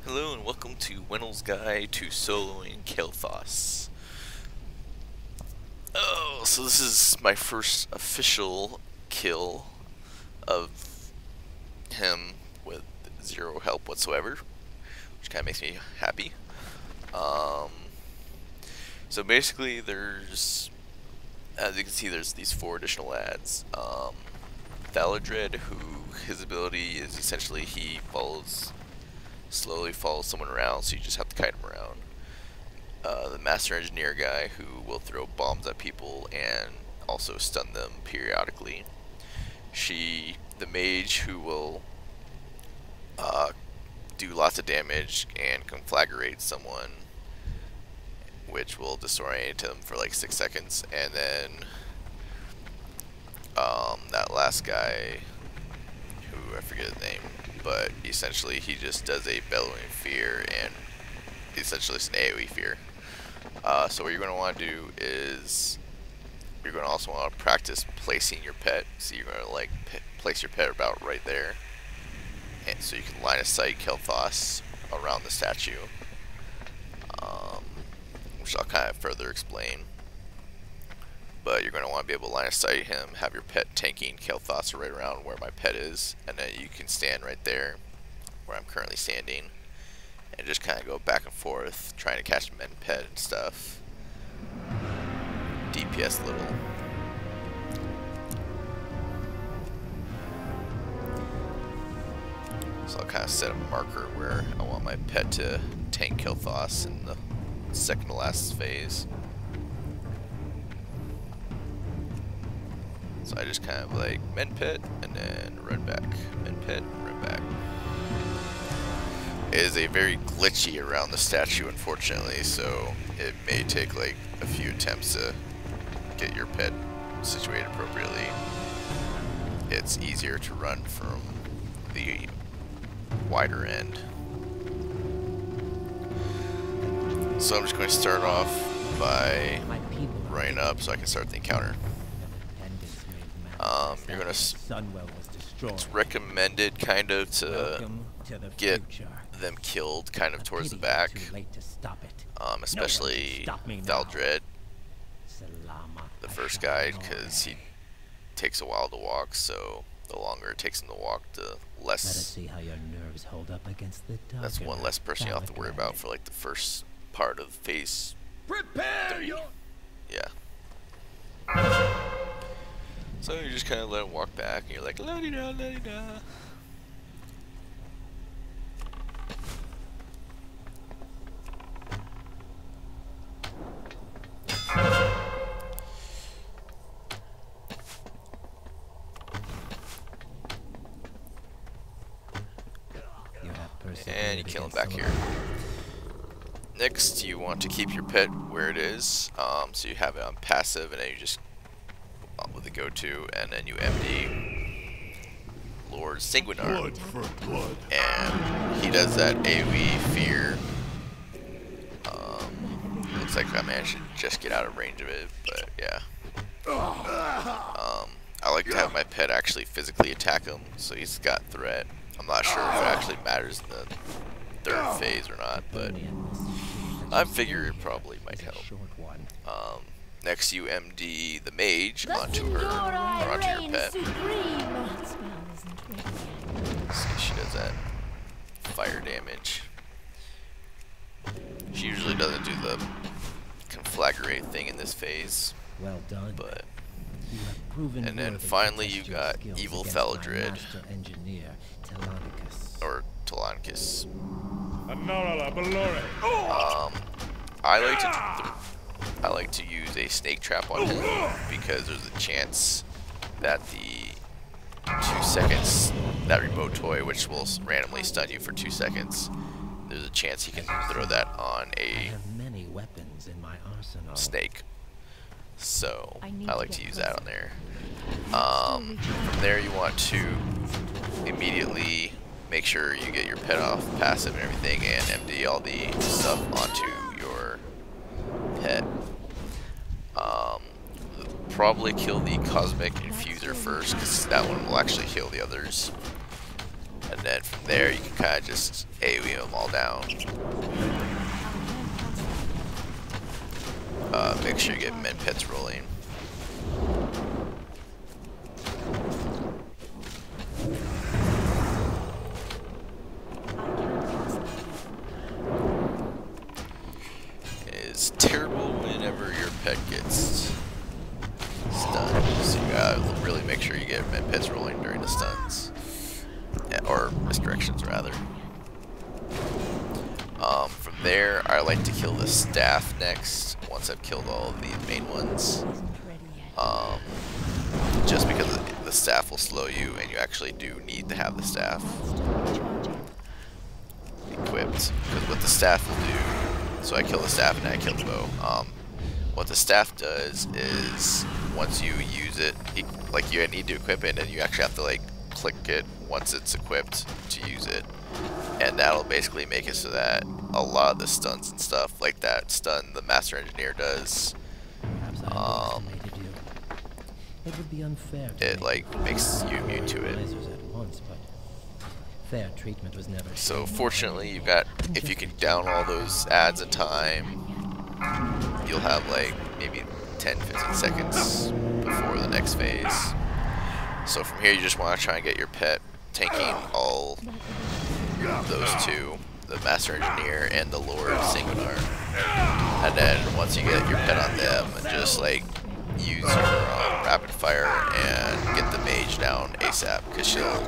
Hello and welcome to Wennell's Guide to Soloing Kael'thas. Oh, so this is my first official kill of him with zero help whatsoever, which kind of makes me happy. So basically there's, as you can see, there's these 4 additional lads. Thaladred, who his ability is essentially he slowly follows someone around, so you just have to kite him around. The Master Engineer guy, who will throw bombs at people and also stun them periodically. The Mage, who will do lots of damage and conflagrate someone, which will disorient him for like 6 seconds. And then that last guy, who I forget his name, but essentially he just does a bellowing fear, and essentially it's an AoE fear. So what you're going to want to do is you're going to also want to practice placing your pet. So you're going to like place your pet about right there, and so you can line of sight Kael'thas around the statue, which I'll kind of further explain. But you're going to want to be able to line of sight him, have your pet tanking Kael'thas right around where my pet is, and then you can stand right there where I'm currently standing and just kind of go back and forth trying to catch him and pet and stuff. DPS little. So I'll kind of set a marker where I want my pet to tank Kael'thas in the second to last phase. So I just kind of like mend pit and then run back, mend pit, run back. It is a very glitchy around the statue, unfortunately, so it may take like a few attempts to get your pet situated appropriately. It's easier to run from the wider end. So I'm just going to start off by running up so I can start the encounter. You're gonna. It's recommended kind of to get them killed kind of towards the back, especially Thaladred, the first guy, because he takes a while to walk. So the longer it takes him to walk, the less. That's one less person you have to worry about for like the first part of phase 3. Yeah. So you just kind of let him walk back, and you're like, la-di-da, la-di-da. And you kill him back here. Next, you want to keep your pet where it is, so you have it on passive, and then you just with the go-to, and then you MD Lord Sanguinar, and he does that AoE fear. Looks like I managed to just get out of range of it, but yeah. I like to have my pet actually physically attack him, so he's got threat. I'm not sure if it actually matters in the 3rd phase or not, but I figure it probably might help. Next, you MD the Mage onto her, or onto your pet. See, she does that fire damage. She usually doesn't do the conflagrate thing in this phase. Well done. But and then finally you got evil Thaladred, or Telonicus. I like to use a snake trap on him because there's a chance that the 2 seconds, that remote toy, which will randomly stun you for 2 seconds, there's a chance he can throw that on a snake. So I like to use that on there. From there you want to immediately make sure you get your pet off passive and everything, and empty all the stuff onto your pet. Probably kill the Cosmic Infuser first, because that one will actually heal the others. And then from there you can kind of just AoE them all down. Make sure you get men pets rolling. It's terrible whenever your pet gets stunned, so you gotta really make sure you get men pets rolling during the stuns. Or misdirections rather. From there, I like to kill the staff next, once I've killed all of these main ones. Just because the staff will slow you, and you actually do need to have the staff equipped. Because what the staff will do, so I kill the staff and then I kill the bow. What the staff does is, once you use it, like you need to equip it, and you actually have to like click it once it's equipped to use it. And that'll basically make it so that a lot of the stuns and stuff, like that stun the Master Engineer does, it would be unfair it like makes you immune to it. Fair treatment was never. So fortunately, you've got, if you can down all those ads in time, you'll have like maybe 10-15 seconds before the next phase. So from here, you just want to try and get your pet tanking all those two, the Master Engineer and the Lord Singular. And then once you get your pet on them, just like use your rapid fire and get the mage down ASAP, because she'll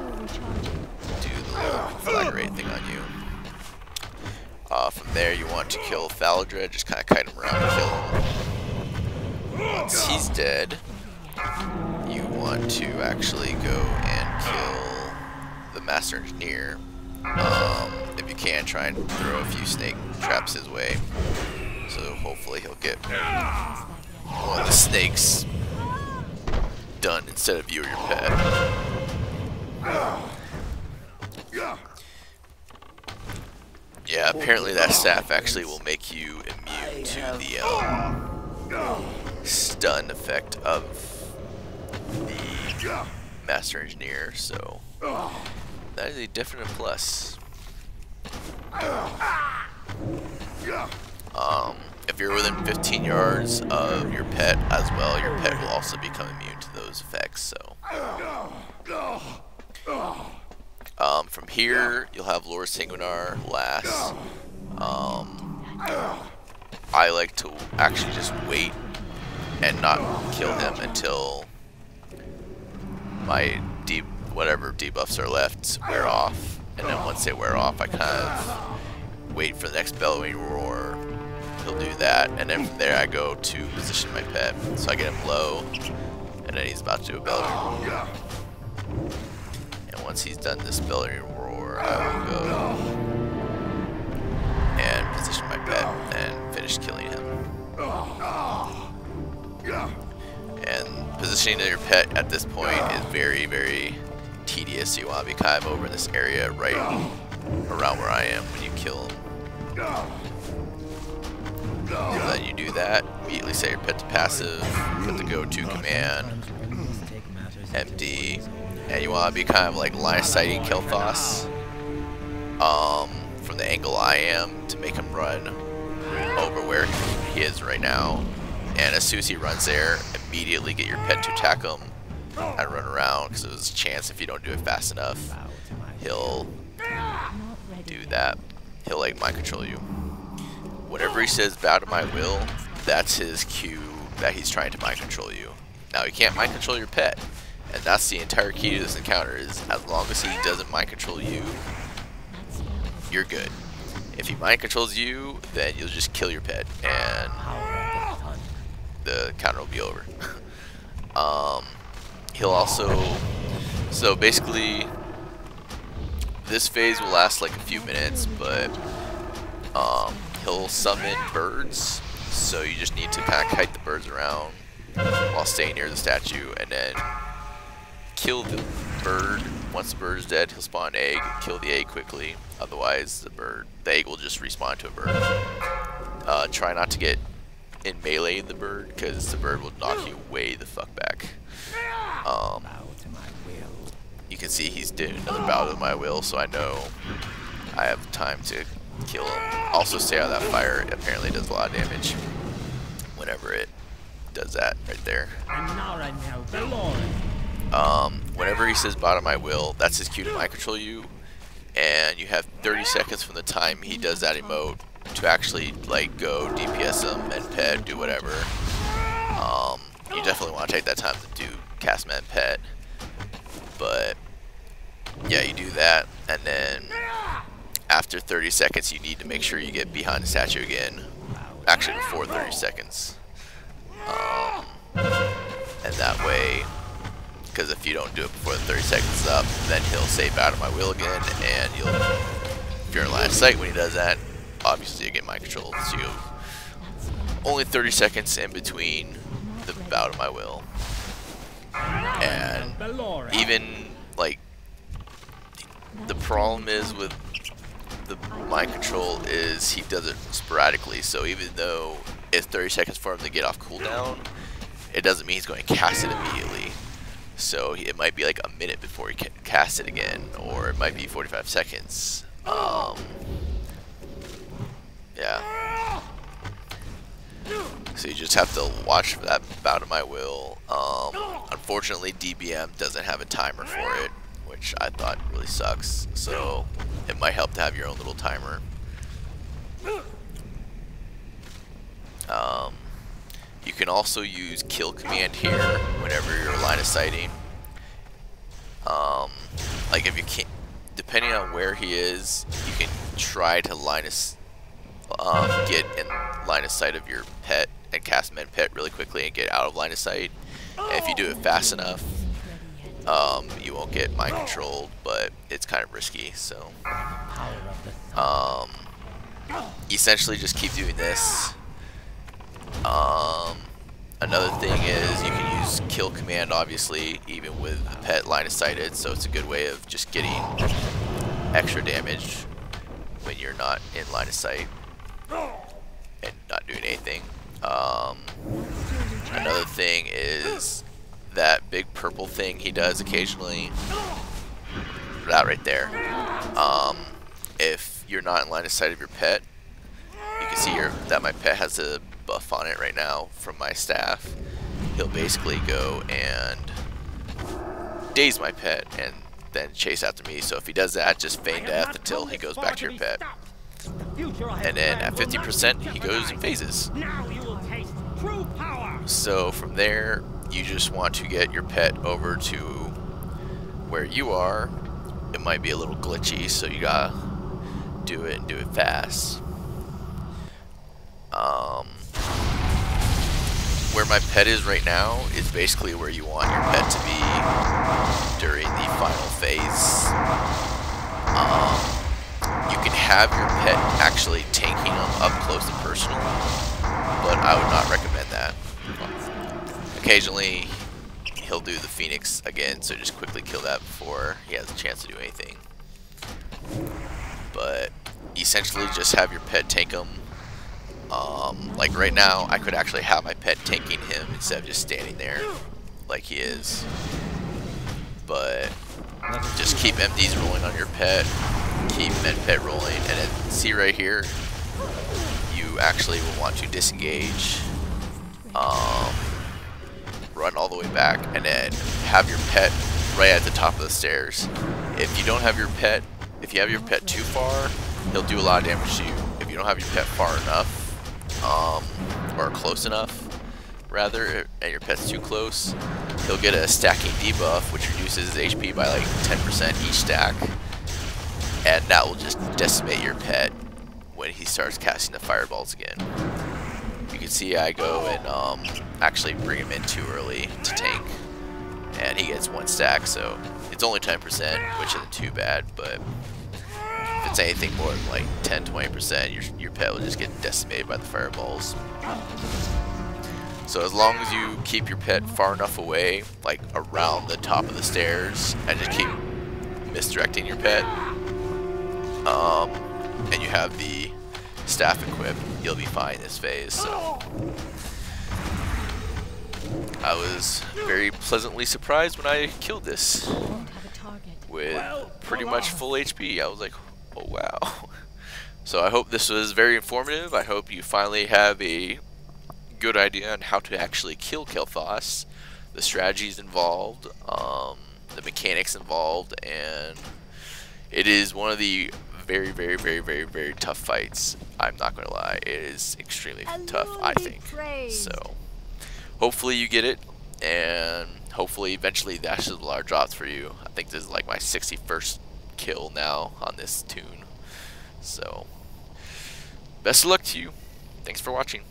do the little conflagrate thing on you. From there, you want to kill Thaladred, just kind of kite him around and kill him. Once he's dead, you want to actually go and kill the Master Engineer. If you can, try and throw a few snake traps his way, so hopefully he'll get one of the snakes done instead of you or your pet. Yeah, apparently that staff actually will make you immune to the stun effect of the Master Engineer, so that is a definite plus. If you're within 15 yards of your pet as well, your pet will also become immune to those effects, so. From here, you'll have Lord Sanguinar last. I like to actually just wait and not kill him until my whatever debuffs are left wear off, and then once they wear off, I kind of wait for the next Bellowing Roar. He'll do that, and then from there I go to position my pet, so I get him low, and then he's about to do a Bellowing Roar. And once he's done this Bellowing Roar, I will go and position my pet and finish killing him. And positioning your pet at this point is very, very tedious. You want to be kind of over in this area right around where I am when you kill him. So then you do that, immediately set your pet to passive, put the go-to command, empty, and you want to be kind of like line of sighting Kael'thas from the angle I am to make him run over where he is right now. And as soon as he runs there, immediately get your pet to attack him and run around, because there's a chance if you don't do it fast enough, he'll do that. He'll like mind control you. Whenever he says bow to my will, that's his cue that he's trying to mind control you. Now he can't mind control your pet, and that's the entire key to this encounter, is as long as he doesn't mind control you, you're good. If he mind controls you, then you'll just kill your pet and the counter will be over. He'll also, so basically this phase will last like a few minutes, but he'll summon birds, so you just need to kind of kite the birds around while staying near the statue, and then kill the bird. Once the bird is dead, he'll spawn an egg. Kill the egg quickly, otherwise the egg will just respawn to a bird. Try not to get in melee the bird, because the bird will knock you way the fuck back. you can see he's doing another bout of my will, so I know I have time to kill him. Also stay out of that fire. It apparently does a lot of damage whenever it does that right there. Whenever he says bout of my will, that's his cue to mind control you, and you have 30 seconds from the time he does that emote to actually like go DPS him and pet, do whatever. You definitely want to take that time to do cast man pet, but yeah, you do that, and then after 30 seconds you need to make sure you get behind the statue again, actually before 30 seconds, and that way, because if you don't do it before the 30 seconds is up, then he'll say bout of my will again, and you'll, if you're in line of sight when he does that, obviously you get mind control, so you only 30 seconds in between the bout of my will. And even like the problem is with the mind control is he does it sporadically, so even though it's 30 seconds for him to get off cooldown, it doesn't mean he's going to cast it immediately. So it might be like a minute before he casts it again, or it might be 45 seconds. Yeah. So you just have to watch for that bout of my will. Unfortunately, DBM doesn't have a timer for it, which I thought really sucks. So it might help to have your own little timer. You can also use kill command here whenever you're line of sighting. Like if you can't, depending on where he is, you can try to get in line of sight of your pet and cast med pet really quickly and get out of line of sight. And if you do it fast enough, you won't get mind controlled, but it's kind of risky. So essentially just keep doing this. Another thing is you can use kill command, obviously, even with the pet line of sighted, so it's a good way of just getting extra damage when you're not in line of sight and not doing anything. Another thing is that big purple thing he does occasionally, that right there. If you're not in line of sight of your pet, you can see here that my pet has a buff on it right now from my staff. He'll basically go and daze my pet and then chase after me. So if he does that, just feign death until he goes back to your pet. And then at 50% he goes and phases. So from there you just want to get your pet over to where you are. It might be a little glitchy, so you gotta do it and do it fast. Where my pet is right now is basically where you want your pet to be during the final phase. You can have your pet actually tanking them up close and personal, but I would not recommend that. Occasionally he'll do the Phoenix again, so just quickly kill that before he has a chance to do anything. But essentially just have your pet tank them. Like right now, I could actually have my pet tanking him instead of just standing there like he is. But just keep MDs rolling on your pet, keep med pet rolling, and then see right here, you actually will want to disengage, run all the way back, and then have your pet right at the top of the stairs. If you don't have your pet, if you have your pet too far, he'll do a lot of damage to you. If you don't have your pet far enough, or close enough, rather, and your pet's too close, he'll get a stacking debuff, which reduces his HP by like 10% each stack, and that will just decimate your pet when he starts casting the fireballs again. You can see I go and actually bring him in too early to tank, and he gets 1 stack, so it's only 10%, which isn't too bad, but if it's anything more than like 10-20%, your pet will just get decimated by the fireballs. So as long as you keep your pet far enough away, like around the top of the stairs, and just keep misdirecting your pet, and you have the staff equipped, you'll be fine this phase. So I was very pleasantly surprised when I killed this. with pretty much full HP. I was like, oh wow. So I hope this was very informative. I hope you finally have a good idea on how to actually kill Kael'thas, the strategies involved, the mechanics involved, and it is one of the very, very, very, very, very tough fights. I'm not going to lie. It is extremely tough, I think. So hopefully you get it, and hopefully eventually the Ashes of Valar drops for you. I think this is like my 61st kill now on this tune. So best of luck to you. Thanks for watching.